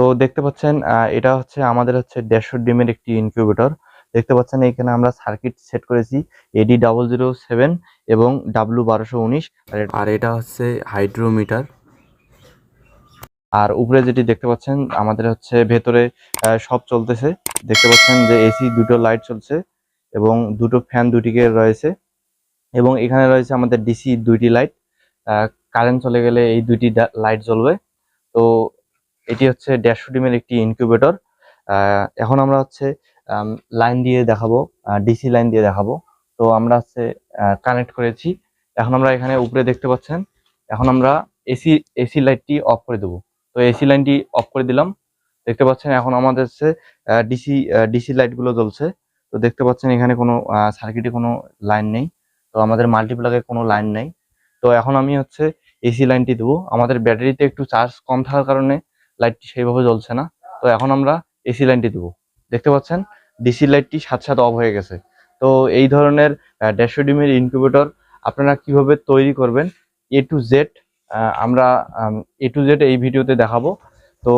তো দেখতে পাচ্ছেন এটা হচ্ছে আমাদের হচ্ছে 150 ডিমের একটি ইনকিউবেটর। দেখতে পাচ্ছেন এখানে আমরা সার্কিট সেট করেছি AD007 এবং W1219, আর এটা হচ্ছে হাইড্রোমিটার। আর উপরে যেটি দেখতে পাচ্ছেন আমাদের হচ্ছে ভেতরে সব চলতেছে। দেখতে পাচ্ছেন যে এসি দুটো লাইট চলছে এবং দুটো ফ্যান দুটিকে রয়েছে, এবং এখানে রয়েছে আমাদের ডিসি দুইটি লাইট। কারেন্ট চলে গেলে এই দুইটি লাইট জ্বলবে। তো এটি হচ্ছে 150 ডিমের একটি ইনকিউবেটর। এখন আমরা হচ্ছে লাইন দিয়ে দেখাবো, ডিসি লাইন দিয়ে দেখাবো। তো আমরা হচ্ছে কানেক্ট করেছি। এখন আমরা এখানে উপরে দেখতে পাচ্ছেন, এখন আমরা এসি এসি লাইটটি অফ করে দেবো। তো এসি লাইনটি অফ করে দিলাম। দেখতে পাচ্ছেন এখন আমাদের হচ্ছে ডিসি ডিসি লাইটগুলো জ্বলছে। তো দেখতে পাচ্ছেন এখানে কোনো সার্কিটে কোনো লাইন নেই, তো আমাদের মাল্টিপ্লাগে কোনো লাইন নেই। তো এখন আমি হচ্ছে এসি লাইনটি দেবো। আমাদের ব্যাটারিতে একটু চার্জ কম থাকার কারণে লাইটটি সেইভাবে জ্বলছে না। তো এখন আমরা এসি লাইনটি দেবো। দেখতে পাচ্ছেন ডিসি লাইটটি সাথে সাথে অফ হয়ে গেছে। তো এই ধরনের 150 ডিমের ইনকিউবেটর আপনারা কিভাবে তৈরি করবেন এ টু জেড আমরা এ টু জেড এই ভিডিওতে দেখাবো। তো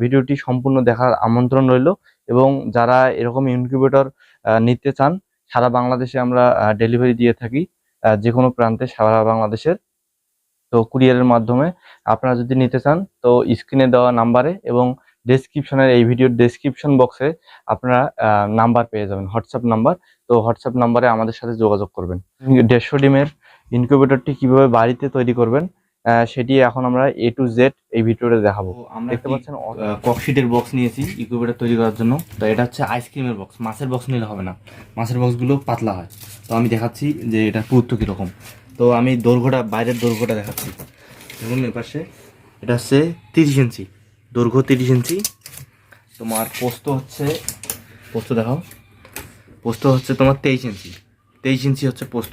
ভিডিওটি সম্পূর্ণ দেখার আমন্ত্রণ রইল, এবং যারা এরকম ইনকিউবেটর নিতে চান, সারা বাংলাদেশে আমরা ডেলিভারি দিয়ে থাকি, যে কোনো প্রান্তে সারা বাংলাদেশের। তো কুরিয়ারের মাধ্যমে আপনারা যদি নিতে চান, তো স্ক্রিনে দেওয়া নাম্বারে এবং ডেসক্রিপশনের এই ভিডিওর ডেসক্রিপশন বক্সে আপনারা নাম্বার পেয়ে যাবেন, হোয়াটসঅ্যাপ নাম্বার। তো হোয়াটসঅ্যাপ নাম্বারে আমাদের সাথে যোগাযোগ করবেন। 150 ডিমের ইনকিউবেটরটি কিভাবে বাড়িতে তৈরি করবেন সেটি এখন আমরা এ টু জেড এই ভিডিওতে দেখাবো। আমরা দেখতে পাচ্ছেন ককশিটের বক্স নিয়েছি ইনকিউবেটর তৈরি করার জন্য। তো এটা হচ্ছে আইসক্রিমের বক্স, মাছের বক্স নিলে হবে না, মাছের বক্সগুলো পাতলা হয়। তো আমি দেখাচ্ছি যে এটা পুরুত্ব কীরকম। তো আমি দৈর্ঘ্যটা, বাইরের দৈর্ঘ্যটা দেখাচ্ছি। দেখুন এপাশে এটা হচ্ছে 30 ইঞ্চি দৈর্ঘ্য, 30 ইঞ্চি। তোমার পোস্ত হচ্ছে, পোস্ত দেখাও, পোস্ত হচ্ছে তোমার 23 ইঞ্চি, 23 ইঞ্চি হচ্ছে পোস্ত।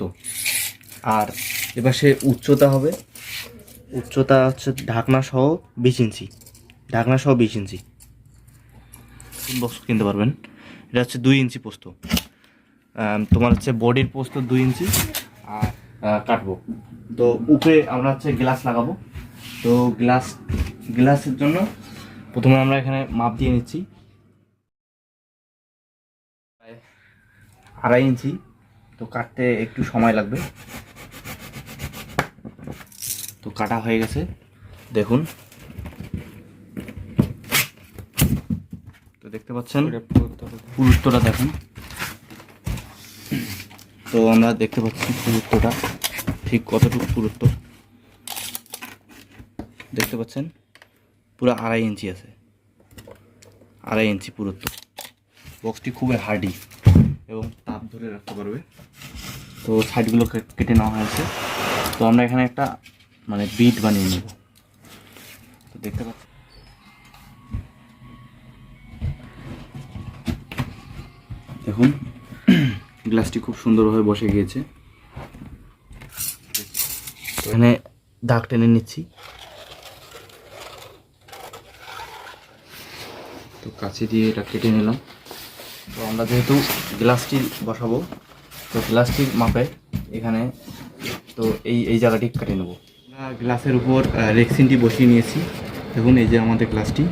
আর এপাশে উচ্চতা হবে, উচ্চতা হচ্ছে ঢাকনা সহ 20 ইঞ্চি, ঢাকনা সহ 20 ইঞ্চি বক্স কিনতে পারবেন। এটা হচ্ছে 2 ইঞ্চি পোস্ত। তোমার হচ্ছে বডির পোস্ত 2 ইঞ্চি আর কাটবো। তো উপরে আমরা হচ্ছে গ্লাস লাগাবো। তো গ্লাসের জন্য প্রথমে আমরা এখানে মাপ দিয়ে নিচ্ছি 2.5 ইঞ্চি। তো কাটতে একটু সময় লাগবে। তো কাটা হয়ে গেছে, দেখুন। তো দেখতে পাচ্ছেন পুরুত্বটা দেখুন। তো আমরা দেখতে পাচ্ছি পুরুত্বটা ঠিক কতটুকু পুরুত্ব দেখতে পাচ্ছেন, পুরো 2.5 ইঞ্চি আছে, 2.5 ইঞ্চি পুরুত্ব। বক্সটি খুবই হার্ডি এবং তাপ ধরে রাখতে পারবে। তো সাইডগুলো কেটে নেওয়া হয়েছে। তো আমরা এখানে একটা মানে বিট বানিয়ে নেব। তো দেখতে পাচ্ছি দেখুন গ্লাসটি খুব সুন্দরভাবে বসে গিয়েছে। এখানে দাগ টেনে নিচ্ছি। তো কাছে দিয়ে এটা কেটে নিলাম। তো আমরা যেহেতু গ্লাসটি বসাবো, তো গ্লাসটির মাপে এখানে তো এই জায়গাটি কেটে নেব। গ্লাসের উপর রেক্সিনটি বসিয়ে নিয়েছি। দেখুন এই যে আমাদের গ্লাসটি।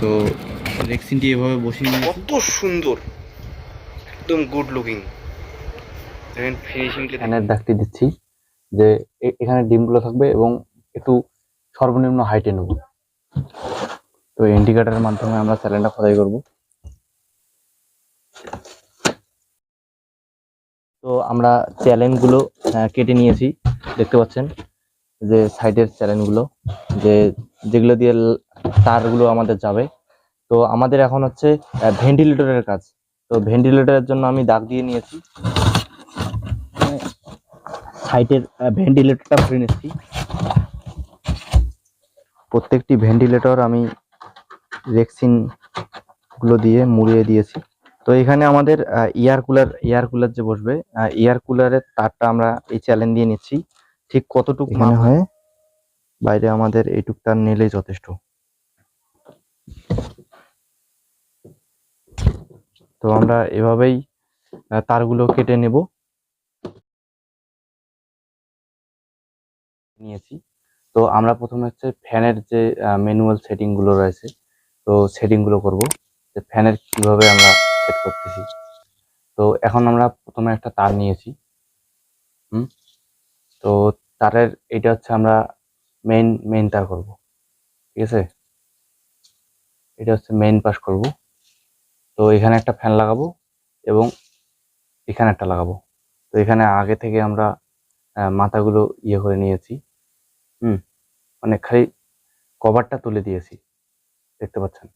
তো রেক্সিনটি এভাবে বসিয়ে নিয়েছি, কত সুন্দর, একদম গুড লুকিং। দেখেন ফিনিশিংটা, ফ্যানের দাগটি দিচ্ছি যে এখানে ডিমগুলো থাকবে এবং একটু সর্বনিম্ন হাইটে নেব। তো ইন্ডিকেটরের মাধ্যমে আমরা স্যালেন্ডার খোদাই করব। তো আমরা চ্যালেঞ্জগুলো কেটে নিয়েছি, দেখতে পাচ্ছেন যে সাইডের চ্যালেঞ্জগুলো, যেগুলো দিয়ে তারগুলো আমাদের যাবে। তো আমাদের এখন হচ্ছে ভেন্টিলেটরের কাজ। তো ভেন্টিলেটরের জন্য আমি দাগ দিয়ে নিয়েছি, সাইডের ভেন্টিলেটরটা ভরে নিচ্ছি। প্রত্যেকটি ভেন্টিলেটর আমি রেক্সিন গুলো দিয়ে মুড়িয়ে দিয়েছি। তো এখানে আমাদের এয়ার কুলার যে বসবে, এয়ার কুলারের তারটা আমরা এই চ্যালেঞ্জ দিয়ে নিচ্ছি ঠিক কতটুকু এখানে হয়, বাইরে আমাদের এইটুক তার নিলেই যথেষ্ট। তো আমরা এভাবেই তারগুলো কেটে নেব নিয়েছি। তো আমরা প্রথমে হচ্ছে ফ্যানের যে ম্যানুয়াল সেটিং গুলো রয়েছে, তো সেটিং গুলো করবো যে ফ্যানের কিভাবে আমরা সেট করতেছি। তো এখন আমরা প্রথমে একটা তার নিয়েছি। হুম তো তারের এটা হচ্ছে আমরা মেইন তার করব, ঠিক আছে। এটা হচ্ছে মেইন পাস করব। তো এখানে একটা ফ্যান লাগাবো এবং এখানে একটা লাগাবো। তো এখানে আগে থেকে আমরা মাথাগুলো ইয়ে করে নিয়েছি। হুম মানে খালি কভারটা তুলে দিয়েছি, দেখতে পাচ্ছেন।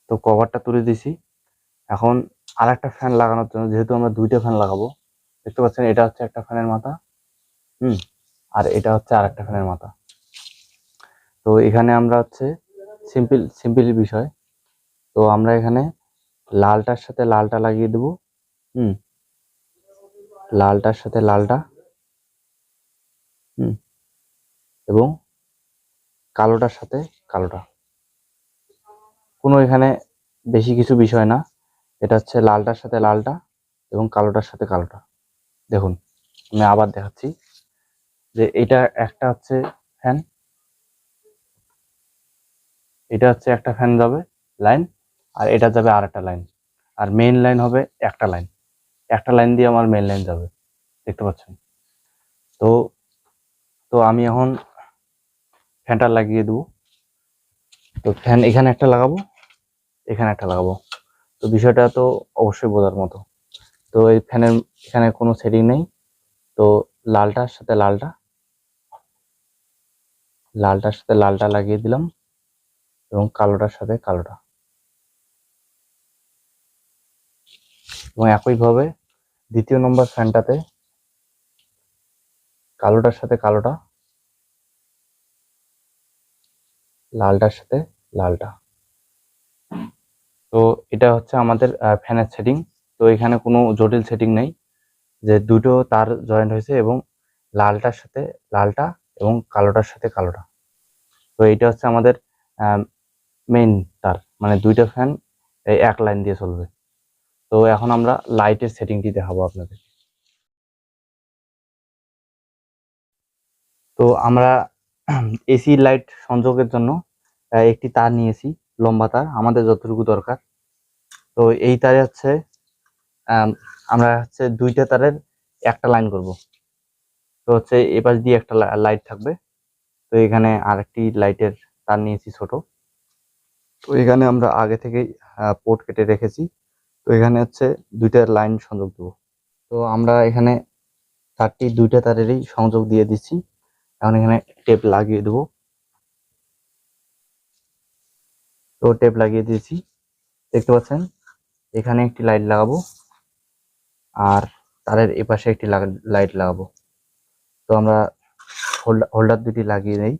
তো কভারটা তুলে দিয়েছি। এখন আর একটা ফ্যান লাগানোর জন্য, যেহেতু আমরা দুইটা ফ্যান লাগাবো, দেখতে পাচ্ছেন এটা হচ্ছে একটা ফ্যানের মাথা। হুম আর এটা হচ্ছে আর একটা ফ্যানের মাথা। তো এখানে আমরা হচ্ছে সিম্পল বিষয়। তো আমরা এখানে লালটার সাথে লালটা লাগিয়ে দেবো। হুম লালটার সাথে লালটা। হুম এবং কালোটার সাথে কালোটা। কোনো এখানে বেশি কিছু বিষয় না, এটা হচ্ছে লালটার সাথে লালটা এবং কালোটার সাথে কালোটা। দেখুন আমি আবার দেখাচ্ছি যে এটা একটা হচ্ছে ফ্যান, এটা হচ্ছে একটা ফ্যান যাবে লাইন, আর এটা যাবে আর একটা লাইন, আর মেইন লাইন হবে একটা লাইন। একটা লাইন দিয়ে আমার মেইন লাইন যাবে, দেখতে পাচ্ছেন। তো তো আমি এখন ফ্যানটা লাগিয়ে দেবো। তো ফ্যান এখানে একটা লাগাবো, এখানে একটা লাগাবো। তো বিষয়টা তো অবশ্যই বোঝার মতো। তো এই ফ্যানের এখানে কোনো সেটিং নেই। তো লালটার সাথে লালটা, লালটার সাথে লালটা লাগিয়ে দিলাম এবং কালোটার সাথে কালোটা। এবং একইভাবে দ্বিতীয় নম্বর ফ্যানটাতে কালোটার সাথে কালোটা, লালটার সাথে লালটা। তো এটা হচ্ছে আমাদের ফ্যানের সেটিং। তো এখানে কোনো জটিল সেটিং নেই, যে দুটো তার জয়েন্ট হয়েছে এবং লালটার সাথে লালটা এবং কালোটার সাথে কালোটা। তো এইটা হচ্ছে আমাদের মেইন তার, মানে দুইটা ফ্যান এই এক লাইন দিয়ে চলবে। তো এখন আমরা লাইটের সেটিংটি দেখাবো আপনাদের। তো আমরা এসি লাইট সংযোগের জন্য একটি তার নিয়েছি, লম্বা তার, আমাদের যতটুকু দরকার। তো এই তারে হচ্ছে আমরা হচ্ছে দুইটা তারের একটা লাইন করব। তো হচ্ছে এপাশ দিয়ে একটা লাইট থাকবে। তো এখানে আরেকটি লাইটের তার নিয়েছি ছোট। তো এখানে আমরা আগে থেকেই পোর্ট কেটে রেখেছি। তো এখানে হচ্ছে দুইটা লাইন সংযোগ দেবো। তো আমরা এখানে তারটি দুইটা তারেরই সংযোগ দিয়ে দিচ্ছি। এখন এখানে টেপ লাগিয়ে দেবো। তো টেপ লাগিয়ে দিয়েছি, দেখতে পাচ্ছেন। এখানে একটি লাইট লাগাবো আর তারের এপাশে একটি লাইট লাগাবো। তো আমরা হোল্ডার দুটি লাগিয়ে নেই।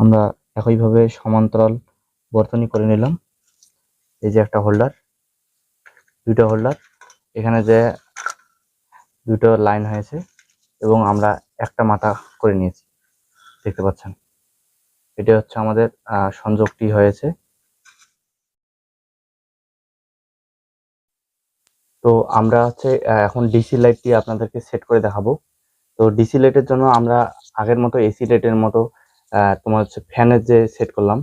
আমরা একইভাবে সমান্তরাল বর্তনী করে নিলাম। এই যে একটা হোল্ডার, দুইটা হোল্ডার, এখানে যে দুটো লাইন হয়েছে এবং আমরা একটা মাথা করে নিয়েছি, দেখতে পাচ্ছেন। এটা হচ্ছে আমাদের সংযোগটি হয়েছে। তো আমরা হচ্ছে এখন ডিসি লাইটটি আপনাদেরকে সেট করে দেখাবো। তো ডিসি লাইটের জন্য আমরা আগের মতো এসি লাইটের মতো তোমার হচ্ছে ফ্যানের যে সেট করলাম,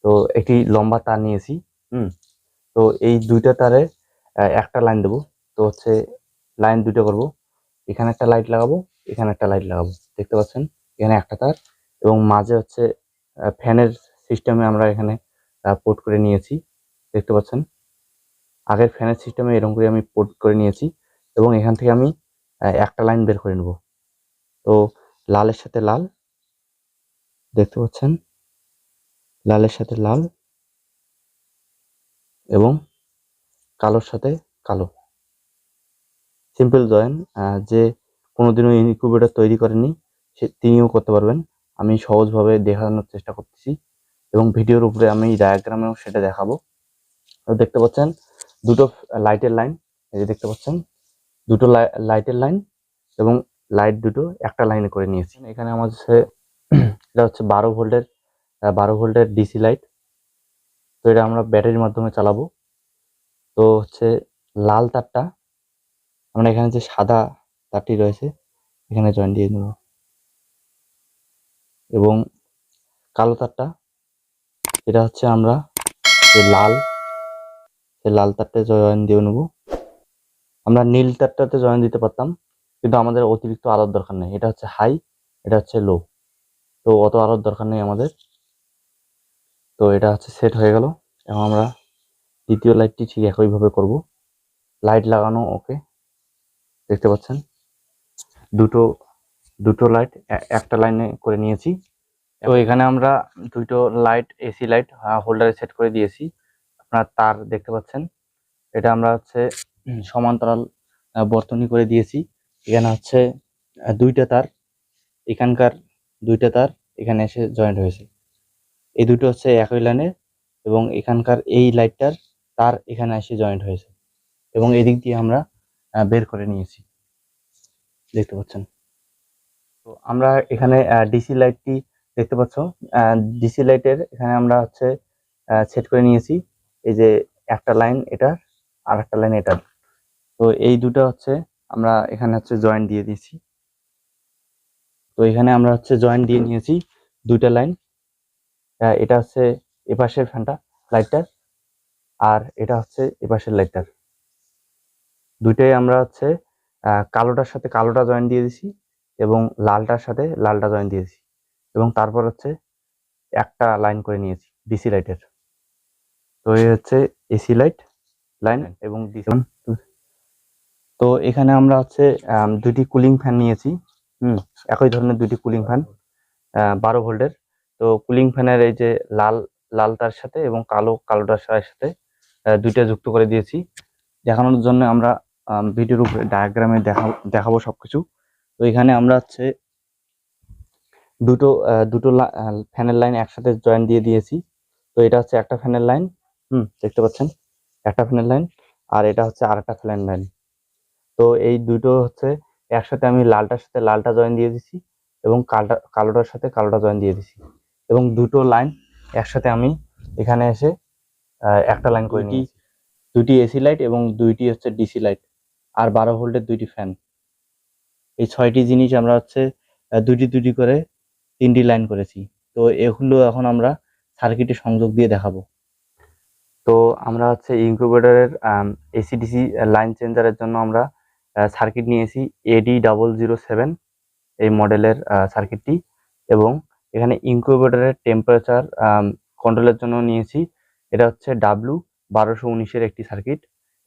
তো একটি লম্বা তার নিয়েছি। হুম তো এই দুইটা তারে একটা লাইন দেবো। তো হচ্ছে লাইন দুটো করব, এখানে একটা লাইট লাগাবো, এখানে একটা লাইট লাগাবো, দেখতে পাচ্ছেন। এখানে একটা তার এবং মাঝে হচ্ছে ফ্যানের সিস্টেমে আমরা এখানে পোর্ট করে নিয়েছি, দেখতে পাচ্ছেন। আগের ফ্যানের সিস্টেমে এরকম করে আমি পোর্ট করে নিয়েছি এবং এখান থেকে আমি একটা লাইন বের করে নেব। তো লালের সাথে লাল, দেখতে পাচ্ছেন, লালের সাথে লাল এবং কালোর সাথে কালো। সিম্পল জয়েন, যে কোনোদিনও ইনকিউবেটর তৈরি করেনি তিনিও করতে পারবেন। আমি সহজভাবে দেখানোর চেষ্টা করতেছি এবং ভিডিওর উপরে আমি ডায়াগ্রামেও সেটা দেখাবো। তো দেখতে পাচ্ছেন দুটো লাইটের লাইন, এই যে দেখতে পাচ্ছেন দুটো লাইটের লাইন এবং লাইট দুটো একটা লাইনে করে নিয়েছি। এখানে আমার হচ্ছে এটা হচ্ছে 12 ভোল্টের ডিসি লাইট। তো এটা আমরা ব্যাটারির মাধ্যমে চালাবো। তো হচ্ছে লাল তারটা আমরা এখানে যে সাদা তারটি রয়েছে এখানে জয়েন দিয়ে নেব, এবং কালো তারটা এটা হচ্ছে আমরা যে লাল তারটা জয়েন দিয়ে নেব। আমরা নীল তারটাতে জয়েন দিতে পারতাম, কিন্তু আমাদের অতিরিক্ত আলোর দরকার নেই। এটা হচ্ছে হাই, এটা হচ্ছে লো, তো অত আলোর দরকার নেই আমাদের। তো এটা হচ্ছে সেট হয়ে গেল। এবং আমরা দ্বিতীয় লাইটটি ঠিক একইভাবে করব। লাইট লাগানো ওকে, দেখতে পাচ্ছেন দুটো দুটো লাইট একটা লাইনে করে নিয়েছি। তো এখানে আমরা দুটো লাইট এসি লাইট হোল্ডারে সেট করে দিয়েছি। আপনার তার দেখতে পাচ্ছেন, এটা আমরা হচ্ছে সমান্তরাল বর্তনী করে দিয়েছি। এখানে হচ্ছে দুইটা তার, এখানকার দুইটা তার এখানে এসে জয়েন্ট হয়েছে। এই দুটো হচ্ছে একই লাইনের, এবং এখানকার এই লাইটটার তার এখানে এসে জয়েন্ট হয়েছে, এবং এদিক দিয়ে আমরা বের করে নিয়েছি, দেখতে পাচ্ছেন। তো আমরা এখানে ডিসি লাইটটি দেখতে পাচ্ছ, ডিসি লাইটের এখানে আমরা হচ্ছে সেট করে নিয়েছি। এই যে একটা লাইন এটার আর একটা লাইন এটার, তো এই দুটো হচ্ছে আমরা এখানে হচ্ছে জয়েন্ট দিয়ে দিয়েছি। তো এখানে আমরা হচ্ছে জয়েন্ট দিয়ে নিয়েছি দুইটা লাইন। এটা হচ্ছে এপাশের ফ্যানটা লাইটটার, আর এটা হচ্ছে এপাশের লাইটটার। দুইটাই আমরা হচ্ছে কালোটার সাথে কালোটা জয়েন দিয়ে দিছি, এবং লালটার সাথে লালটা জয়েন দিয়েছি, এবং তারপর হচ্ছে একটা লাইন করে নিয়েছি ডিসি লাইটের। তো এই হচ্ছে এসি লাইট লাইন এবং ডিসি। তো এখানে আমরা হচ্ছে দুইটি কুলিং ফ্যান নিয়েছি, একই ধরনের দুইটি কুলিং ফ্যান 12 ভোল্টের। তো কুলিং ফ্যানের এই যে লালটার সাথে এবং কালোটার সাথে দুইটা যুক্ত করে দিয়েছি দেখানোর জন্য। আমরা ভিডিওর উপরে ডায়াগ্রামে দেখাবো সবকিছু। তো এখানে আমরা হচ্ছে দুটো ফ্যানের লাইন একসাথে জয়েন দিয়ে দিয়েছি। তো এটা হচ্ছে একটা ফ্যানের লাইন, দেখতে পাচ্ছেন একটা ফ্যানের লাইন, আর এটা হচ্ছে আরেকটা ফ্যানের লাইন। তো এই দুটো হচ্ছে একসাথে আমি লালটার সাথে লালটা জয়েন দিয়ে দিছি, এবং কালোটার সাথে কালোটা জয়েন দিয়ে দিছি, এবং দুটো লাইন একসাথে আমি এখানে এসে একটা লাইন করে নিয়েছি। দুটি এসি লাইট এবং দুইটি হচ্ছে ডিসি লাইট, আর 12 ভোল্টের দুইটি ফ্যান। এই 6টি জিনিস আমরা হচ্ছে দুইটি দুইটি করে 3টি লাইন করেছি। তো এগুলো এখন আমরা সার্কিটে সংযোগ দিয়ে দেখাবো। তো আমরা হচ্ছে ইনকিউবেটরের এসিডিসি লাইন চেঞ্জারের জন্য আমরা সার্কিট নিয়েছি AD007 এই মডেলের সার্কিটটি, এবং এখানে ইনকিউবেটরের টেম্পারেচার কন্ট্রোলের জন্য নিয়েছি। এটা হচ্ছে W1219-এর একটি সার্কিট।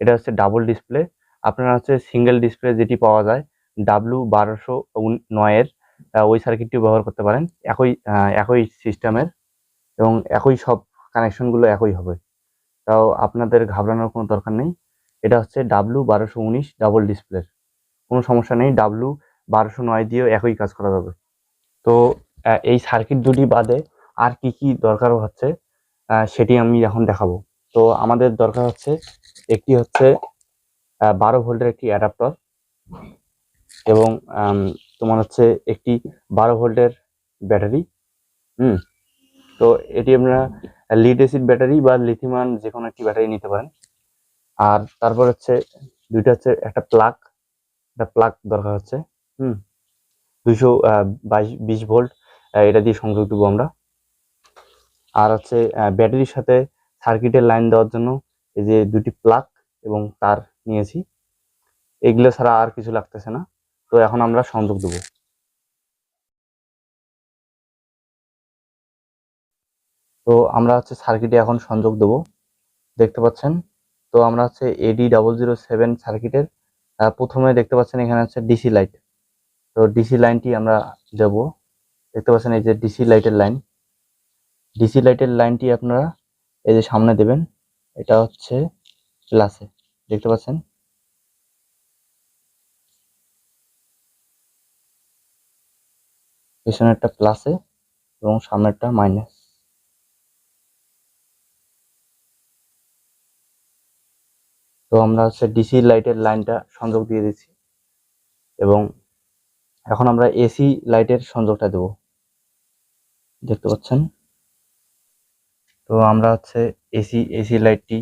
এটা হচ্ছে ডাবল ডিসপ্লে। আপনারা হচ্ছে সিঙ্গেল ডিসপ্লে যেটি পাওয়া যায় W1209-এর ওই সার্কিটটি ব্যবহার করতে পারেন। একই সিস্টেমের এবং একই সব কানেকশনগুলো একই হবে, তাও আপনাদের ঘাবড়ানোর কোনো দরকার নেই। এটা হচ্ছে W1219 ডাবল ডিসপ্লের, কোনো সমস্যা নেই। W1209 দিয়েও একই কাজ করা যাবে। তো এই সার্কিট দুটি বাদে আর কি কি দরকার হচ্ছে সেটি আমি এখন দেখাবো। তো আমাদের দরকার হচ্ছে একটি হচ্ছে 12 ভোল্টের একটি অ্যাডাপ্টার, এবং তোমার হচ্ছে একটি 12 ভোল্টের ব্যাটারি। তো এটি আমরা লিড অ্যাসিড ব্যাটারি বা লিথিয়াম আয়ন যে কোনো একটি ব্যাটারি নিতে পারেন। আর তারপর হচ্ছে দুইটা হচ্ছে একটা প্লাগ দরকার হচ্ছে 220 ভোল্ট, এটা দিয়ে সংযোগ দেবো আমরা। আর হচ্ছে ব্যাটারির সাথে সার্কিটের লাইন দেওয়ার জন্য এই যে দুটি প্লাগ এবং তার নিয়েছি, এগুলো ছাড়া আর কিছু লাগতেছে না। তো এখন আমরা সংযোগ দেবো। তো আমরা হচ্ছে সার্কিটে এখন সংযোগ দেবো, দেখতে পাচ্ছেন। তো আমরা হচ্ছে AD007 সার্কিটের প্রথমে দেখতে পাচ্ছেন এখানে হচ্ছে ডিসি লাইট। তো ডিসি লাইনটি আমরা দেব, দেখতে পাচ্ছেন এই যে ডিসি লাইটের লাইন। ডিসি লাইটের লাইনটি আপনারা এই যে সামনে দেবেন, এটা হচ্ছে প্লাসে, দেখতে পাচ্ছেন। পেছনেরটা প্লাসে এবং সামনেরটা মাইনাস। তো আমরা হচ্ছে ডিসি লাইটের লাইনটা সংযোগ দিয়ে দিচ্ছি, এবং এখন আমরা এসি লাইটের সংযোগটা দেব, দেখতে পাচ্ছেন। তো আমরা হচ্ছে এসি লাইটটি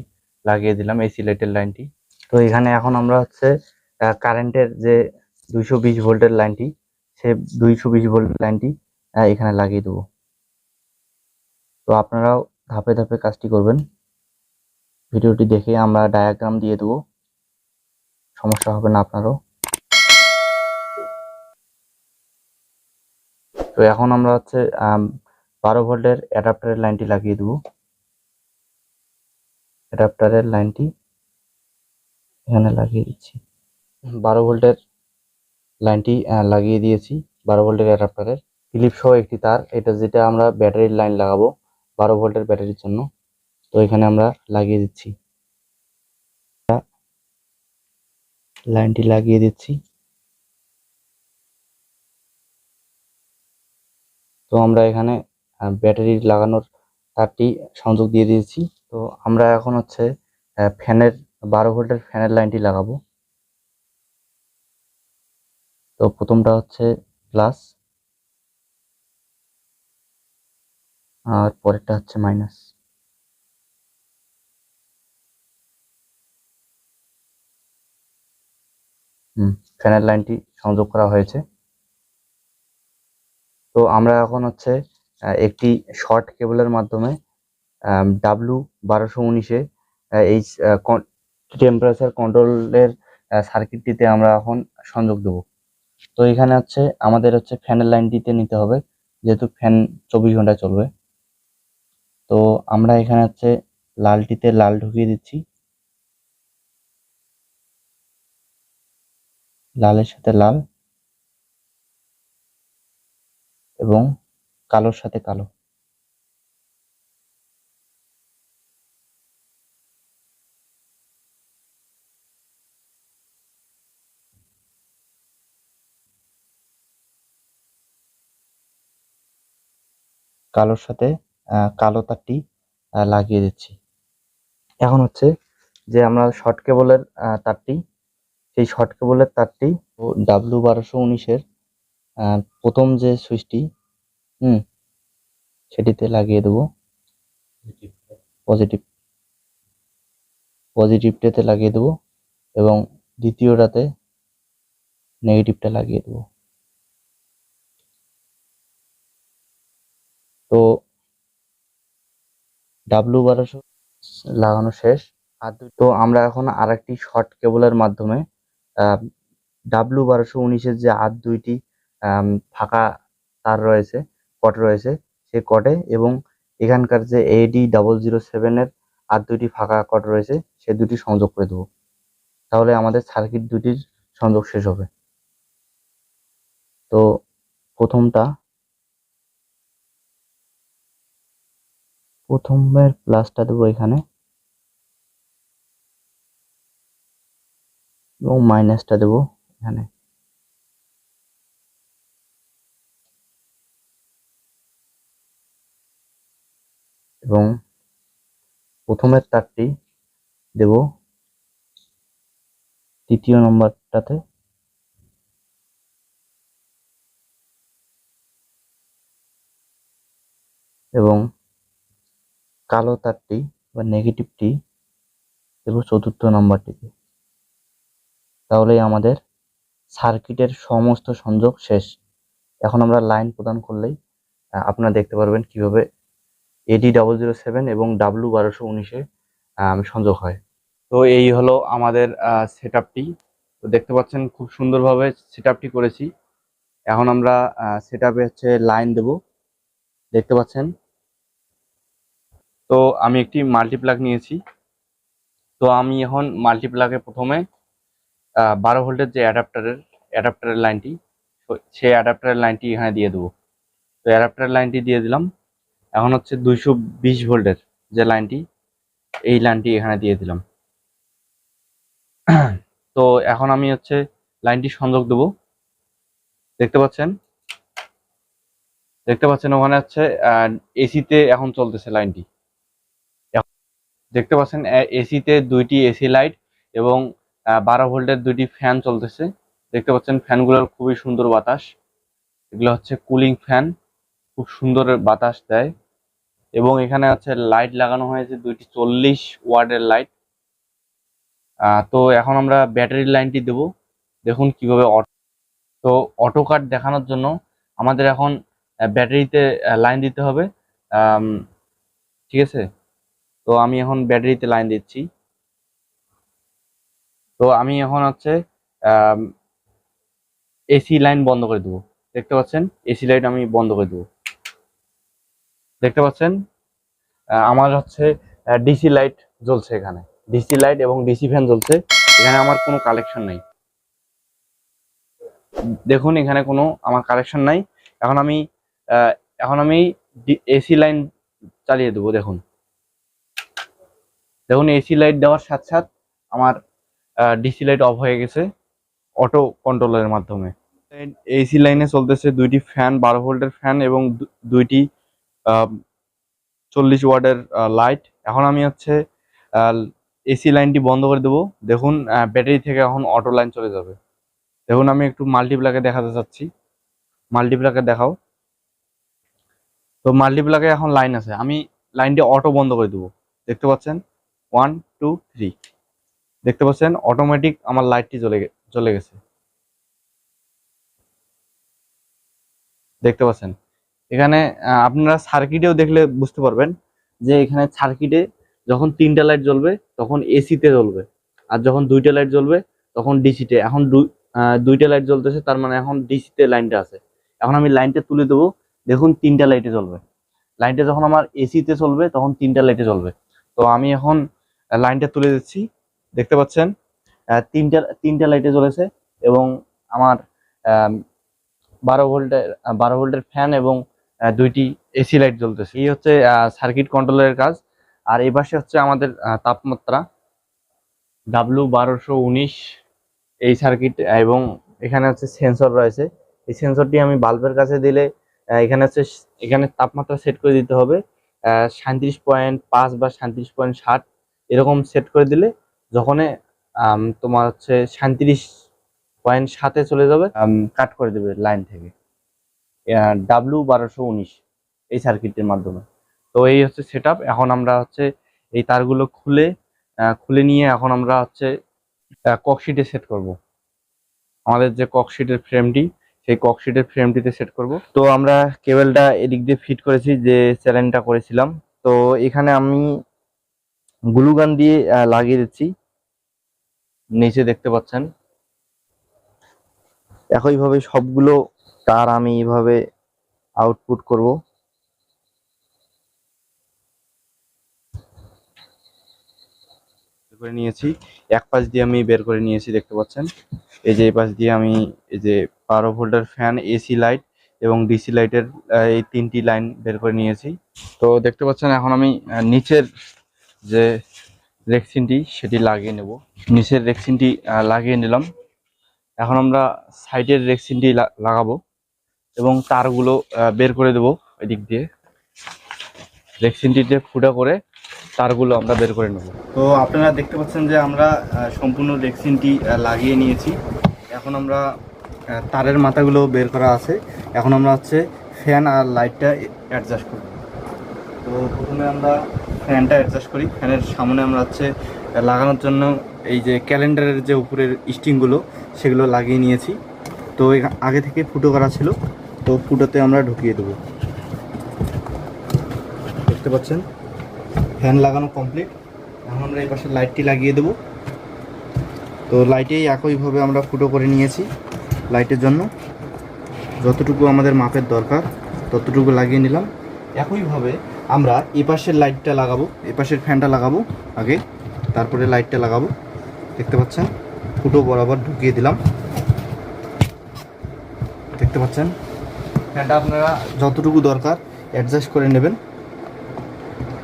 লাগিয়ে দিলাম এসি লাইটের লাইনটি। তো এখানে এখন আমরা হচ্ছে কারেন্টের যে 220 ভোল্টের লাইনটি, সে 220 ভোল্ট লাইনটি এখানে লাগিয়ে দেবো। তো আপনারাও ধাপে ধাপে কাজটি করবেন। ভিডিওটি দেখে আমরা ডায়াগ্রাম দিয়ে দেবো, সমস্যা হবে না আপনারও। তো এখন আমরা হচ্ছে 12 ভোল্টের অ্যাডাপ্টারের লাইনটি লাগিয়ে দেবো। অ্যাডাপ্টারের লাইনটি এখানে লাগিয়ে দিচ্ছি। 12 ভোল্টের লাইনটি লাগিয়ে দিয়েছি। 12 ভোল্টের অ্যাডাপ্টারের ক্লিপ সহ একটি তার, এটা যেটা আমরা ব্যাটারির লাইন লাগাবো 12 ভোল্টের ব্যাটারির জন্য। তো এখানে আমরা লাগিয়ে দিচ্ছি, লাইনটি লাগিয়ে দিচ্ছি। তো আমরা এখানে ব্যাটারি লাগানোর তারটি সংযোগ দিয়ে দিয়েছি। তো আমরা এখন হচ্ছে ফ্যানের 12 ভোল্টের ফ্যানের লাইনটি লাগাবো। তো প্রথমটা হচ্ছে প্লাস আর পরেরটা হচ্ছে মাইনাস। ফ্যানের লাইনটি সংযোগ করা হয়েছে। তো আমরা এখন হচ্ছে একটি শর্ট কেবলের মাধ্যমে W1219-এ এই টেম্পারেচার কন্ট্রোলের সার্কিটটিতে আমরা এখন সংযোগ দেব। তো এখানে হচ্ছে আমাদের হচ্ছে ফ্যানের লাইনটিতে নিতে হবে, যেহেতু ফ্যান 24 ঘন্টায় চলবে। তো আমরা এখানে হচ্ছে লালটিতে লাল ঢুকিয়ে দিচ্ছি, লালের সাথে লাল এবং কালোর সাথে কালো। কালোর সাথে কালো তারটি লাগিয়ে দিচ্ছি। এখন হচ্ছে যে আমরা শর্ট কেবলের তারটি, সেই শর্ট কেবলের তারটি W1219-এর প্রথম যে সুইচটি সেটিতে লাগিয়ে দেবো, পজিটিভটাতে লাগিয়ে দেবো এবং দ্বিতীয়টাতে নেগেটিভটা লাগিয়ে দেবো। তো W12 লাগানো শেষ। তো আমরা এখন আরেকটি শর্ট কেবলের মাধ্যমে W1219-এর যে আর দুইটি ফাঁকা তার রয়েছে, কট রয়েছে, সেই কটে এবং এখানকার যে AD007-এর আর দুইটি ফাঁকা কট রয়েছে, সে দুটি সংযোগ করে দেবো। তাহলে আমাদের সার্কিট দুটির সংযোগ শেষ হবে। তো প্রথমের প্লাসটা দেবো এখানে এবং মাইনাসটা দেবো এখানে। এবং প্রথমের তারটি দেব তৃতীয় নম্বরটাতে এবং কালো তারটি বা নেগেটিভটি দেব চতুর্থ নম্বরটিতে। তাহলেই আমাদের সার্কিটের সমস্ত সংযোগ শেষ। এখন আমরা লাইন প্রদান করলেই আপনারা দেখতে পারবেন কিভাবে AD007 এবং W1219-এ সংযোগ হয়। তো এই হলো আমাদের সেটআপটি। তো দেখতে পাচ্ছেন খুব সুন্দরভাবে সেটআপটি করেছি। এখন আমরা সেটআপে হচ্ছে লাইন দেব, দেখতে পাচ্ছেন। তো আমি একটি মাল্টিপ্লাগ নিয়েছি। তো আমি এখন মাল্টিপ্লাগে প্রথমে 12 ভোল্টের যে অ্যাডাপ্টারের লাইনটি, সেই অ্যাডাপ্টারের লাইনটি এখানে দিয়ে দেবো। তো অ্যাডাপ্টারের লাইনটি দিয়ে দিলাম। এখন হচ্ছে 220 ভোল্টের যে লাইনটি, এই লাইনটি এখানে দিয়ে দিলাম। তো এখন আমি হচ্ছে লাইনটি সংযোগ দেব, দেখতে পাচ্ছেন ওখানে হচ্ছে এসিতে এখন চলতেছে লাইনটি। দেখতে পাচ্ছেন এসিতে দুইটি এসি লাইট এবং 12 ভোল্টের দুইটি ফ্যান চলতেছে। দেখতে পাচ্ছেন ফ্যানগুলোর খুবই সুন্দর বাতাস, এগুলো হচ্ছে কুলিং ফ্যান, খুব সুন্দর বাতাস দেয়। এবং এখানে হচ্ছে লাইট লাগানো হয়েছে দুইটি 40 ওয়াটের লাইট। তো এখন আমরা ব্যাটারির লাইনটি দেব। দেখুন কিভাবে তো অটো কাট দেখানোর জন্য আমাদের এখন ব্যাটারিতে লাইন দিতে হবে। আম, ঠিক আছে, তো আমি এখন ব্যাটারিতে লাইন দিচ্ছি। তো আমি এখন হচ্ছে এসি লাইন বন্ধ করে দেবো। দেখতে পাচ্ছেন এসি লাইট আমি বন্ধ করে দেবো। দেখতে পাচ্ছেন আমার হচ্ছে ডিসি লাইট জ্বলছে, এখানে ডিসি লাইট এবং ডিসি ফ্যান জ্বলছে। এখানে আমার কোনো কালেকশন নাই, দেখুন এখানে কোনো আমার কালেকশন নাই। এখন আমি এখন আমি এসি লাইন চালিয়ে দেবো। দেখুন দেখুন এসি লাইট দেওয়ার সাথে সাথে আমার ডিসি লাইট অফ হয়ে গেছে অটো কন্ট্রোলারের মাধ্যমে। এসি লাইনে চলতেছে দুইটি ফ্যান, 12 ভোল্টের ফ্যান এবং দুইটি 40 ওয়াটের লাইট। এখন আমি হচ্ছে এসি লাইনটি বন্ধ করে দেবো। দেখুন ব্যাটারি থেকে এখন অটো লাইন চলে যাবে। দেখুন আমি একটু মাল্টিপ্লাকে দেখাতে চাচ্ছি, মাল্টিপ্লাকে দেখাও। তো মাল্টিপ্লাকে এখন লাইন আছে, আমি লাইনটি অটো বন্ধ করে দেবো। দেখতে পাচ্ছেন 1 2 3, দেখতে পাচ্ছেন অটোমেটিক আমার লাইটটি চলে গেছে। দেখতে পাচ্ছেন এখানে আপনারা সার্কিটেও দেখলে বুঝতে পারবেন যে এখানে সার্কিটে যখন 3টা লাইট জ্বলবে তখন এসিতে জ্বলবে, আর যখন 2টা লাইট জ্বলবে তখন ডিসিতে। এখন 2টা লাইট জ্বলতেছে, তার মানে এখন ডিসিতে লাইনটা আছে। এখন আমি লাইনটা তুলে দেবো। দেখুন 3টা লাইটে জ্বলবে। লাইনটা যখন আমার এসিতে চলবে তখন 3টা লাইটে জ্বলবে। তো আমি এখন লাইনটা তুলে দিচ্ছি। দেখতে পাচ্ছেন তিনটা লাইটে জ্বলেছে এবং আমার 12 ভোল্টের 12 ভোল্টের ফ্যান এবং দুইটি এসি লাইট জ্বলতেছে। এই হচ্ছে সার্কিট কন্ট্রোলারের কাজ। আর এই পাশে হচ্ছে আমাদের তাপমাত্রা W1219 এই সার্কিট, এবং এখানে হচ্ছে সেন্সর রয়েছে। এই সেন্সরটি আমি বাল্বের কাছে দিলে এখানে তাপমাত্রা সেট করে দিতে হবে 37.5 বা 37.7 এরকম সেট করে দিলে যখন তোমার হচ্ছে 37.7-এ চলে যাবে কাট করে দেবে লাইন থেকে W1219 এই সার্কিটের মাধ্যমে। তো এই হচ্ছে সেটআপ। এখন আমরা হচ্ছে এই তারগুলো খুলে নিয়ে এখন আমরা হচ্ছে ককশিটে সেট করব। আমাদের যে ককশিটের ফ্রেমটি, সেই ককশিটের ফ্রেমটিতে সেট করব। তো আমরা কেবলটা এদিক দিয়ে ফিট করেছি যে চ্যানেলটা করেছিলাম। তো এখানে আমি গ্লু গান দিয়ে লাগিয়ে দিচ্ছি। নিচে দেখতে পাচ্ছেন একইভাবে সবগুলো তার আমি এইভাবে আউটপুট করব। করে নিয়েছি, এক পাশ দিয়ে আমি বের করে নিয়েছি। দেখতে পাচ্ছেন এই যে এই পাশ দিয়ে আমি এই যে 12 ভোল্টের ফ্যান, এসি লাইট এবং ডিসি লাইটের এই 3টি লাইন বের করে নিয়েছি। তো দেখতে পাচ্ছেন এখন আমি নিচের যে রেক্সিনটি সেটি লাগিয়ে নেব। নিচের রেক্সিনটি লাগিয়ে নিলাম। এখন আমরা সাইডের রেক্সিনটি লাগাবো এবং তারগুলো বের করে দেব। এদিক দিয়ে রেক্সিনটিতে ফুটা করে তারগুলো আমরা বের করে নেব। তো আপনারা দেখতে পাচ্ছেন যে আমরা সম্পূর্ণ রেক্সিনটি লাগিয়ে নিয়েছি। এখন আমরা তারের মাথাগুলো বের করা আছে। এখন আমরা হচ্ছে ফ্যান আর লাইটটা অ্যাডজাস্ট করব। তো প্রথমে আমরা ফ্যানটা অ্যাডজাস্ট করি। ফ্যানের সামনে আমরা হচ্ছে লাগানোর জন্য এই যে ক্যালেন্ডারের যে উপরের স্টিংগুলো সেগুলো লাগিয়ে নিয়েছি। তো আগে থেকে ফুটো করা ছিল, তো ফুটোতে আমরা ঢুকিয়ে দেবো। দেখতে পাচ্ছেন ফ্যান লাগানো কমপ্লিট। এখন আমরা এই পাশে লাইটটি লাগিয়ে দেব। তো লাইটেই একইভাবে আমরা ফুটো করে নিয়েছি। লাইটের জন্য যতটুকু আমাদের মাপের দরকার ততটুকু লাগিয়ে নিলাম। একইভাবে আমরা এই পাশের লাইটটা লাগাবো, এই পাশের ফ্যানটা লাগাবো আগে, তারপরে লাইটটা লাগাবো। দেখতে পাচ্ছেন ফুটো বরাবর ঢুকিয়ে দিলাম। দেখতে পাচ্ছেন ফ্যানটা আপনারা যতটুকু দরকার অ্যাডজাস্ট করে নেবেন।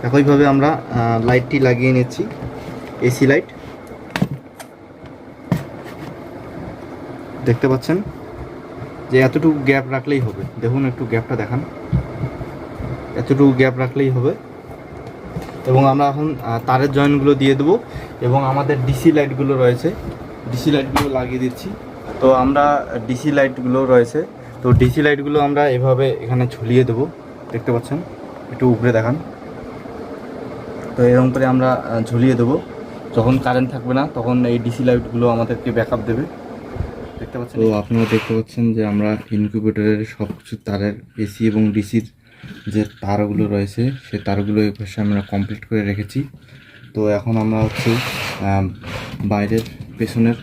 একইভাবে আমরা লাইটটি লাগিয়ে নিচ্ছি, এসি লাইট। দেখতে পাচ্ছেন যে এতটুকু গ্যাপ রাখলেই হবে। দেখুন একটু গ্যাপটা দেখান, এতটুকু গ্যাপ রাখলেই হবে। এবং আমরা এখন তারের জয়েন্টগুলো দিয়ে দেবো এবং আমাদের ডিসি লাইটগুলো রয়েছে, ডিসি লাইটগুলো লাগিয়ে দিচ্ছি। তো আমরা ডিসি লাইটগুলো রয়েছে, তো ডিসি লাইটগুলো আমরা এভাবে এখানে ঝুলিয়ে দেবো। দেখতে পাচ্ছেন একটু উপরে দেখান। তো এরকম করে আমরা ঝুলিয়ে দেবো। যখন কারেন্ট থাকবে না তখন এই ডিসি লাইটগুলো আমাদেরকে ব্যাকআপ দেবে। দেখতে পাচ্ছেন, তো আপনারা দেখতে পাচ্ছেন যে আমরা ইনকিউবেটরের সব কিছু তারের এসি এবং ডিসির যে তারগুলো রয়েছে সেই তারগুলো এই পাশে আমরা কমপ্লিট করে রেখেছি। তো এখন আমরা হচ্ছে বাইরের পেছনের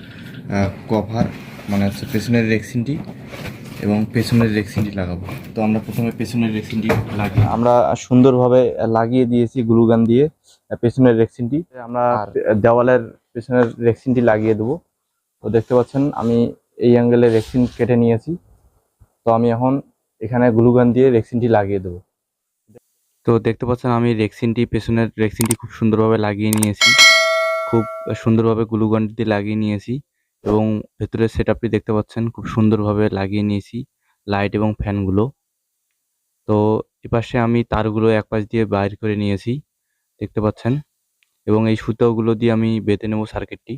কভার মানে হচ্ছে পেছনের রেক্সিনটি এবং পেছনের রেক্সিনটি লাগাবো। তো আমরা প্রথমে পেছনের রেক্সিনটি লাগিয়ে আমরা সুন্দরভাবে লাগিয়ে দিয়েছি গ্লু গান দিয়ে পেছনের রেক্সিনটি। আমরা দেওয়ালের পেছনের রেক্সিনটি লাগিয়ে দেবো। তো দেখতে পাচ্ছেন আমি এই অ্যাঙ্গেলে রেক্সিন কেটে নিয়েছি। তো আমি এখন এখানে গ্লু গান দিয়ে রেক্সিনটি লাগিয়ে দেবো। তো দেখতে পাচ্ছেন আমি রেক্সিনটি পেছনের রেক্সিনটি খুব সুন্দরভাবে লাগিয়ে নিয়েছি, খুব সুন্দরভাবে গ্লু গান দিয়ে লাগিয়ে নিয়েছি এবং ভেতরের সেটআপটি দেখতে পাচ্ছেন খুব সুন্দরভাবে লাগিয়ে নিয়েছি লাইট এবং ফ্যানগুলো। তো এপাশে আমি তারগুলো এক পাশ দিয়ে বাইর করে নিয়েছি দেখতে পাচ্ছেন, এবং এই সুতোগুলো দিয়ে আমি বেঁধে নেব সার্কিটটি।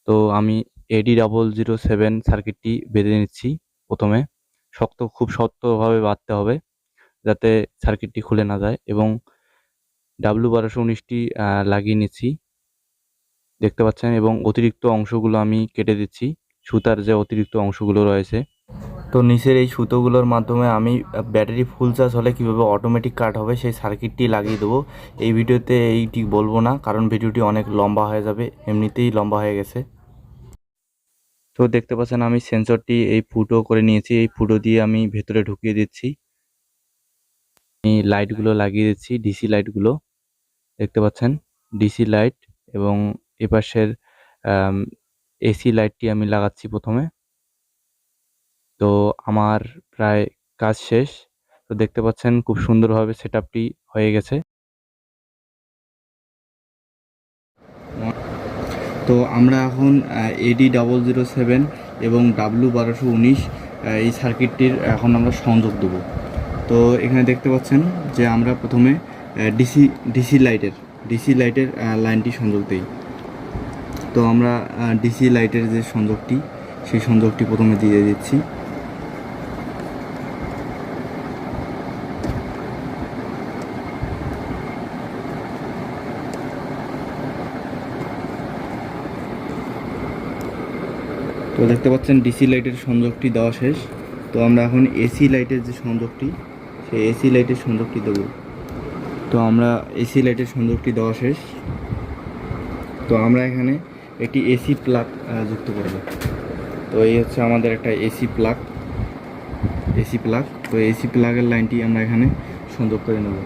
তো আমি AD007 সার্কিটটি বেঁধে নিচ্ছি। প্রথমে খুব শক্তভাবে বাঁধতে হবে যাতে সার্কিটটি খুলে না যায়, এবং W1219টি লাগিয়ে নিচ্ছি দেখতে পাচ্ছেন, এবং অতিরিক্ত অংশগুলো আমি কেটে দিচ্ছি, সুতার যে অতিরিক্ত অংশগুলো রয়েছে। তো নিচের এই সুতোগুলোর মাধ্যমে আমি ব্যাটারি ফুল চার্জ হলে কীভাবে অটোমেটিক কাট হবে সেই সার্কিটটি লাগিয়ে দেবো। এই ভিডিওতে এইটি বলবো না, কারণ ভিডিওটি অনেক লম্বা হয়ে যাবে, এমনিতেই লম্বা হয়ে গেছে। তো দেখতে পাচ্ছেন আমি সেন্সরটি এই ফুটো করে নিয়েছি, এই ফুটো দিয়ে আমি ভেতরে ঢুকিয়ে দিচ্ছি। আমি লাইটগুলো লাগিয়ে দিচ্ছি, ডিসি লাইটগুলো দেখতে পাচ্ছেন, ডিসি লাইট, এবং এপাশের এসি লাইটটি আমি লাগাচ্ছি প্রথমে। তো আমার প্রায় কাজ শেষ। তো দেখতে পাচ্ছেন খুব সুন্দরভাবে সেটআপটি হয়ে গেছে। তো আমরা এখন AD007 এবং W1219 এই সার্কিটটির এখন আমরা সংযোগ দেবো। তো এখানে দেখতে পাচ্ছেন যে আমরা প্রথমে ডিসি লাইটের লাইনটি সংযোগ দিই। তো আমরা ডিসি লাইটের যে সংযোগটি সেই সংযোগটি প্রথমে দিয়ে দিচ্ছি। তো দেখতে পাচ্ছেন ডিসি লাইটের সংযোগটি দেওয়া শেষ। তো আমরা এখন এসি লাইটের যে সংযোগটি সেই এসি লাইটের সংযোগটি দেব। তো আমরা এসি লাইটের সংযোগটি দেওয়া শেষ। তো আমরা এখানে একটি এসি প্লাগ যুক্ত করব। তো এই হচ্ছে আমাদের একটা এসি প্লাগ। তো এসি প্লাগের লাইনটি আমরা এখানে সংযোগ করে নেব।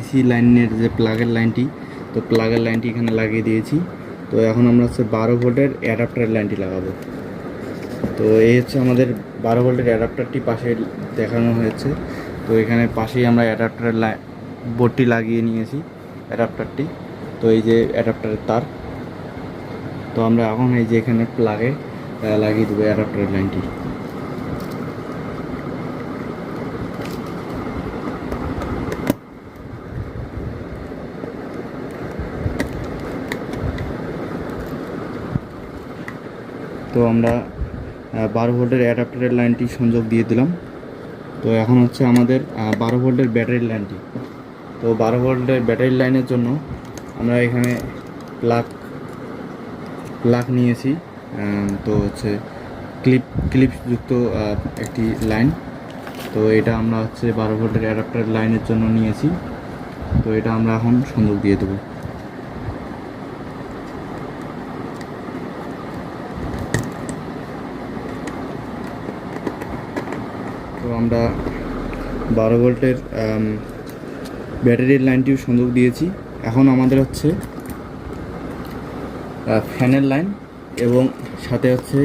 এসি লাইনের যে প্লাগের লাইনটি, তো প্লাগের লাইনটি এখানে লাগিয়ে দিয়েছি। তো এখন আমরা হচ্ছে 12 ভোল্টের অ্যাডাপ্টারের লাইনটি লাগাবো। তো এই হচ্ছে আমাদের 12 ভোল্টের অ্যাডাপ্টারটি পাশে দেখানো হয়েছে। তো এখানে পাশেই আমরা অ্যাডাপ্টারের বোর্ডটি লাগিয়ে নিয়েছি অ্যাডাপ্টারটি। তো এই যে অ্যাডাপ্টারের তার, তো আমরা এখন এই যে এখানে প্লাগে লাগিয়ে দেবো অ্যাডাপ্টারের লাইনটি। তো আমরা 12 ভোল্টের অ্যাডাপ্টারের লাইনটি সংযোগ দিয়ে দিলাম। তো এখন হচ্ছে আমাদের 12 ভোল্টের ব্যাটারির লাইনটি। তো 12 ভোল্টের ব্যাটারি লাইনের জন্য আমরা এখানে প্লাগ নিয়েছি। তো হচ্ছে ক্লিপযুক্ত একটি লাইন। তো এটা আমরা হচ্ছে 12 ভোল্টের অ্যাডাপ্টারের লাইনের জন্য নিয়েছি। তো এটা আমরা এখন সংযোগ দিয়ে দেবো। তো আমরা 12 ভোল্টের ব্যাটারির লাইনটিও সংযোগ দিয়েছি। এখন আমাদের হচ্ছে ফ্যানের লাইন এবং সাথে হচ্ছে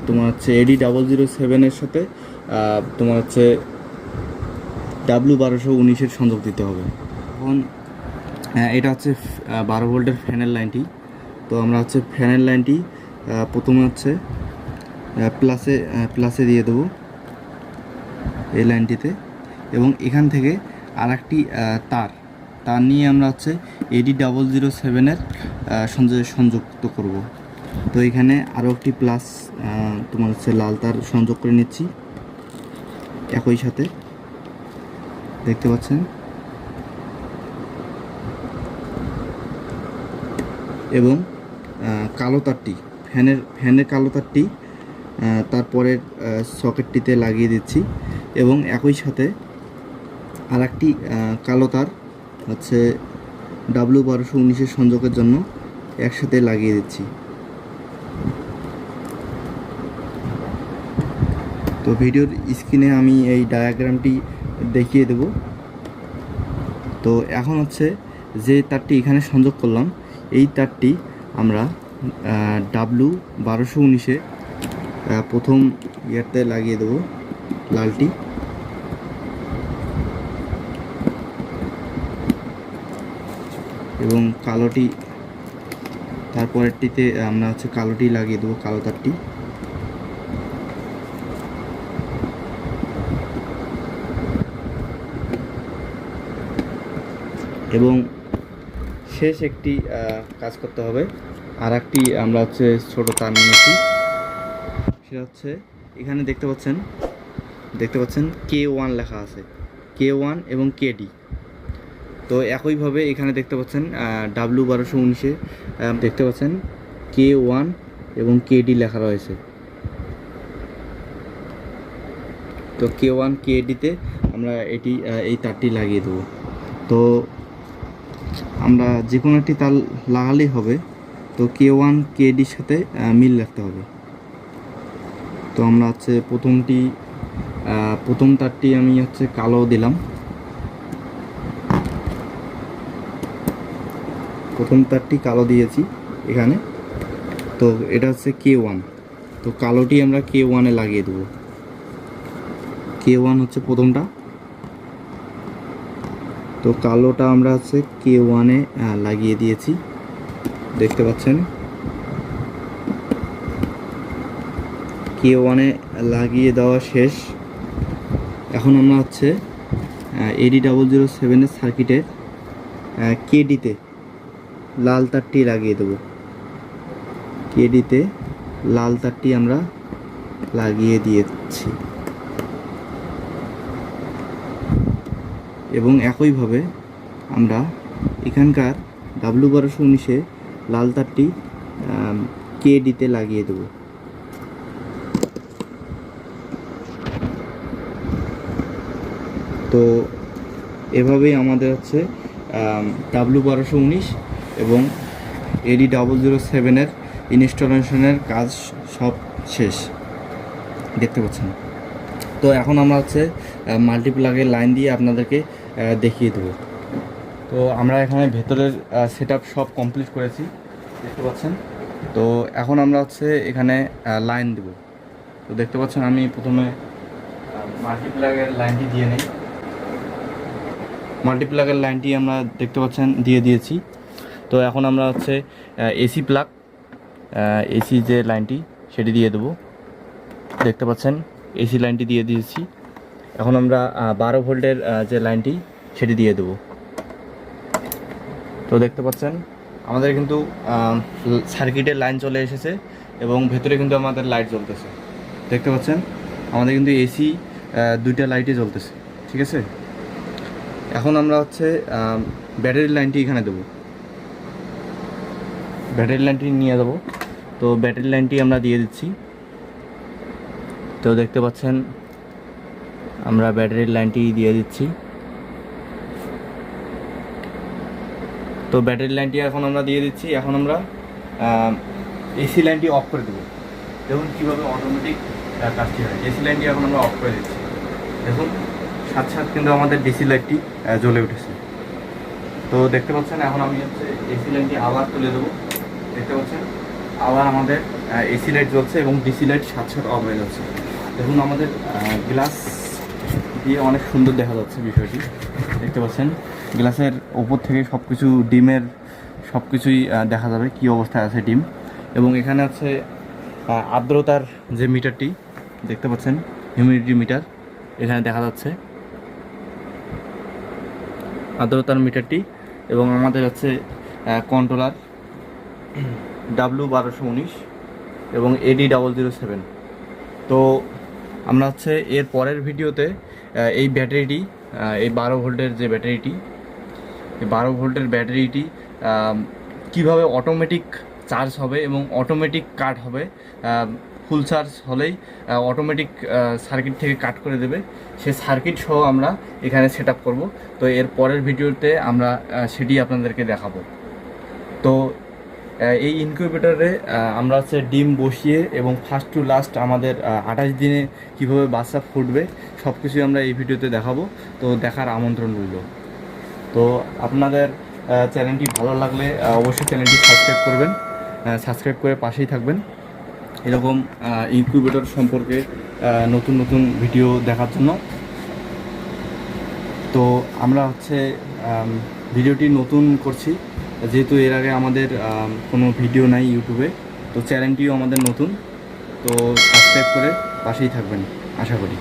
তোমার হচ্ছে AD007 সাথে তোমার হচ্ছে W1219 সংযোগ দিতে হবে। এখন এটা হচ্ছে 12 ভোল্টের ফ্যানের লাইনটি। তো আমরা হচ্ছে ফ্যানের লাইনটি প্রথমে হচ্ছে প্লাসে দিয়ে দেবো এই লাইনটিতে, এবং এখান থেকে আর একটি তার নিয়ে আমরা হচ্ছে AD007 সংযুক্ত করব। তো এখানে আরও একটি প্লাস তোমার হচ্ছে লাল তার সংযোগ করে নিচ্ছি। একই সাথে দেখতে পাচ্ছেন, এবং কালো তারটি ফ্যানের কালো তারটি তারপরের সকেটটিতে লাগিয়ে দিচ্ছি, এবং একই সাথে আর একটি কালো তার হচ্ছে W1219 সংযোগের জন্য একসাথে লাগিয়ে দিচ্ছি। তো ভিডিওর স্ক্রিনে আমি এই ডায়াগ্রামটি দেখিয়ে দেব। তো এখন হচ্ছে যে তারটি এখানে সংযোগ করলাম, এই তারটি আমরা W1219 প্রথম ইয়ারতে লাগিয়ে দেব, লালটি, এবং কালোটি তারপরেরটিতে আমরা হচ্ছে কালোটি লাগিয়ে দেবো, কালো তারটি। এবং শেষ একটি কাজ করতে হবে, আর একটি আমরা হচ্ছে ছোটো তার নিয়েছি, সেটা হচ্ছে এখানে দেখতে পাচ্ছেন K1 লেখা আছে, K1 এবং KD। তো একইভাবে এখানে দেখতে পাচ্ছেন W1219 দেখতে পাচ্ছেন K1 এবং KD লেখা রয়েছে। তো K1 KD-তে আমরা এই তারটি লাগিয়ে দেবো। তো আমরা যে কোনো একটি তার লাগালেই হবে, তো K1 KD-র সাথে মিল রাখতে হবে। তো আমরা হচ্ছে প্রথম তারটি আমি হচ্ছে কালো দিলাম, প্রথম তারটি কালো দিয়েছি এখানে। তো এটা হচ্ছে K1, তো কালোটি আমরা K1-এ লাগিয়ে দেবো। K1 হচ্ছে প্রথমটা, তো কালোটা আমরা হচ্ছে K1-এ লাগিয়ে দিয়েছি, দেখতে পাচ্ছেন। K1-এ লাগিয়ে দেওয়া শেষ। এখন আমরা হচ্ছে AD007-এর সার্কিটের KD-তে লাল তারটি লাগিয়ে দেব। KD-তে লাল তারটি আমরা লাগিয়ে দিয়েছি, এবং একইভাবে আমরা এখানকার W1219-এ লাল তারটি KD-তে লাগিয়ে দেব। তো এভাবেই আমাদের হচ্ছে W1219 এবং AD007-এর ইনস্টলেশনের কাজ সব শেষ, দেখতে পাচ্ছেন। তো এখন আমরা হচ্ছে মাল্টিপ্লাগের লাইন দিয়ে আপনাদেরকে দেখিয়ে দেবো। তো আমরা এখানে ভেতরের সেটআপ সব কমপ্লিট করেছি, দেখতে পাচ্ছেন। তো এখন আমরা হচ্ছে এখানে লাইন দেব। তো দেখতে পাচ্ছেন আমি প্রথমে মাল্টিপ্লাগের লাইনটি দিয়ে নেই। মাল্টিপ্লাগের লাইনটি আমরা দেখতে পাচ্ছেন দিয়ে দিয়েছি। তো এখন আমরা হচ্ছে এসি প্লাগ, এসি যে লাইনটি সেটি দিয়ে দেবো, দেখতে পাচ্ছেন এসি লাইনটি দিয়ে দিয়েছি। এখন আমরা 12 ভোল্টের যে লাইনটি সেটি দিয়ে দেবো। তো দেখতে পাচ্ছেন আমাদের কিন্তু সার্কিটের লাইন চলে এসেছে, এবং ভেতরে কিন্তু আমাদের লাইট জ্বলতেছে, দেখতে পাচ্ছেন। আমাদের কিন্তু এসি দুইটা লাইটই জ্বলতেছে, ঠিক আছে। এখন আমরা হচ্ছে ব্যাটারির লাইনটি এখানে দেবো, ব্যাটারি লাইনটি নিয়ে দেবো। তো ব্যাটারি লাইনটি আমরা দিয়ে দিচ্ছি। তো দেখতে পাচ্ছেন আমরা ব্যাটারির লাইনটি দিয়ে দিচ্ছি। তো ব্যাটারি লাইনটি এখন আমরা দিয়ে দিচ্ছি। এখন আমরা এসি লাইনটি অফ করে দেবো। দেখুন কীভাবে অটোমেটিক কাজটি হয়। এসি লাইনটি এখন আমরা অফ করে দিচ্ছি। দেখুন সাথে সাথে কিন্তু আমাদের ডিসি লাইটটি জ্বলে উঠেছে। তো দেখতে পাচ্ছেন এখন আমি হচ্ছে এসি লাইনটি আবার তুলে দেবো, দেখতে পাচ্ছেন আবার আমাদের এসি লাইট জ্বলছে এবং ডিসি লাইট সাথে সাথে অফ হয়ে যাচ্ছে। দেখুন আমাদের গ্লাস দিয়ে অনেক সুন্দর দেখা যাচ্ছে বিষয়টি, দেখতে পাচ্ছেন। গ্লাসের ওপর থেকে সব কিছু ডিমের সব কিছুই দেখা যাবে কী অবস্থায় আছে ডিম। এবং এখানে আছে আর্দ্রতার যে মিটারটি দেখতে পাচ্ছেন, হিউমিডিটি মিটার এখানে দেখা যাচ্ছে, আর্দ্রতার মিটারটি। এবং আমাদের হচ্ছে কন্ট্রোলার W1219 এবং AD007। তো আমরা হচ্ছে এর পরের ভিডিওতে এই ব্যাটারিটি, এই 12 ভোল্টের যে ব্যাটারিটি, এই 12 ভোল্টের ব্যাটারিটি কিভাবে অটোমেটিক চার্জ হবে এবং অটোমেটিক কাট হবে, ফুল চার্জ হলেই অটোমেটিক সার্কিট থেকে কাট করে দেবে, সে সার্কিট সহ আমরা এখানে সেট আপ করবো। তো এর পরের ভিডিওতে আমরা সেটি আপনাদেরকে দেখাবো। তো এই ইনকিউবেটরে আমরা হচ্ছে ডিম বসিয়ে এবং ফার্স্ট টু লাস্ট আমাদের 28 দিনে কীভাবে বাচ্চা ফুটবে সব কিছুই আমরা এই ভিডিওতে দেখাবো। তো দেখার আমন্ত্রণ রইল। তো আপনাদের চ্যানেলটি ভালো লাগলে অবশ্যই চ্যানেলটি সাবস্ক্রাইব করবেন, সাবস্ক্রাইব করে পাশেই থাকবেন এরকম ইনকিউবেটর সম্পর্কে নতুন নতুন ভিডিও দেখার জন্য। তো আমরা হচ্ছে ভিডিওটি নতুন করছি, যেহেতু এর আগে আমাদের কোনো ভিডিও নাই ইউটিউবে, তো চ্যানেলটিও আমাদের নতুন। তো সাবস্ক্রাইব করে পাশেই থাকবেন আশা করি।